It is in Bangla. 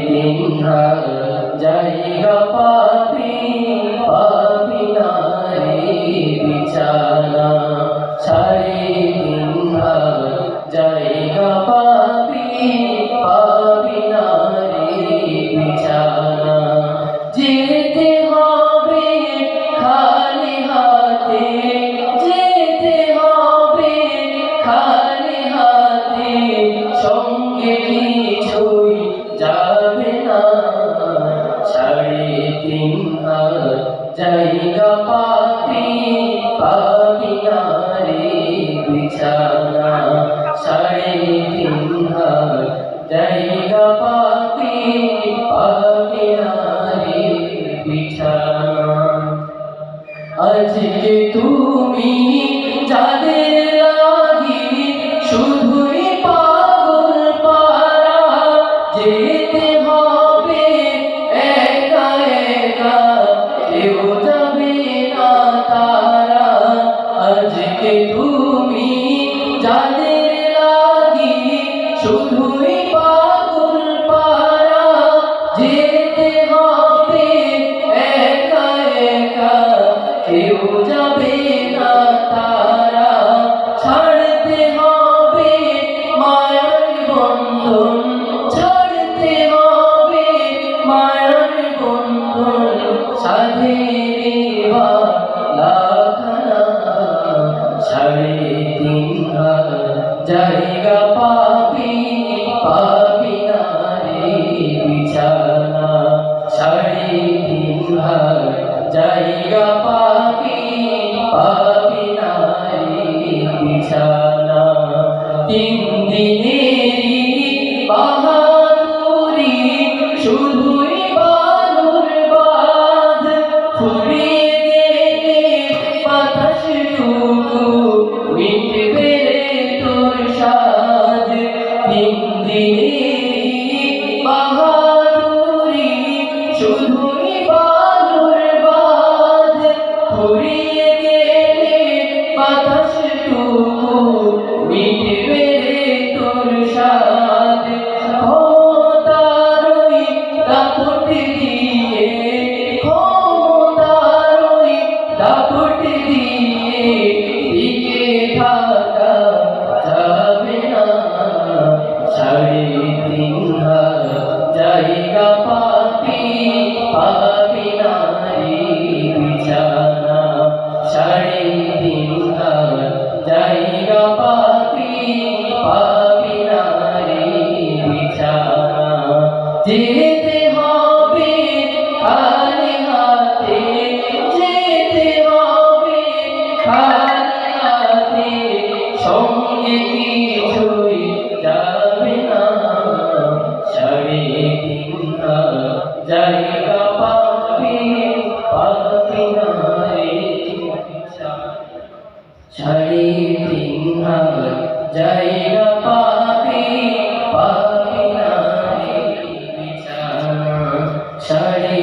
তিন হাত জায়গা পাবি পাবি না রে বিছানা, সাড়ে তিন হাত জায়গা পাবি পাবি না রে বিছানা। যেতে হবে খালি হাতে, যেতে হবে খালি হাতে, সঙ্গে কিছুই যাবে না। সাড়ে তিন হাত জায়গা পাবি পাবি না রে বিছানা, সাড়ে তিন হাত জায়গা পাবি পাবি না রে বিছানা। আজকে তুমি যাদের লাগি শুধুই পাগল পারা, যেতে হবে একা একা, কেউ যাবে না তারা। আজকে তুমি যাদের লাগি শুধুই পাগল পারা, যেতে হবে একা একা, কেউ যাবে না তারা। ছাড়তে হবে মায়ার বন্ধন, ছাড়তে হবে মায়ার বন্ধন, সাধের বালাখানা। সাড়ে তিন হাত জায়গা পাবি পাবি না রে বিছানা, সাড়ে তিন হাত জায়গা পাবি পাবি না রে বিছানা। তিন দিনেরই বাহাদুরি শুধুই বালুর বাঁধ, ফুরিয়ে গেলে বাতাসটুকু মিটবে রে তোর সাধ। তিন দিনেরই বাহাদুরি শুধুই বালুর বাঁধ, ফুরিয়ে গেলে বাতাসটুকু মিটবে রে তোর সাধ। ক্ষমতারই দাপট দিয়ে, ক্ষমতারই দাপট দিয়ে টিকে থাকা যাবে না। সাড়ে তিন হাত জায়গা পাবি পাবি না রে বিছানা, সাড়ে তিন হাত জায়গা পাবি পাবি না রে বিছানা। যেতে হবে খালি হাতে, যেতে হবে খালি হাতে, সঙ্গে কিছুই যাবে না। সাড়ে তিন হাত জায়গা পাবি পাবি না রে বিছানা, সাড়ে তিন হাত জায়গা পাবি পাবি না রে বিছানা, সাড়ে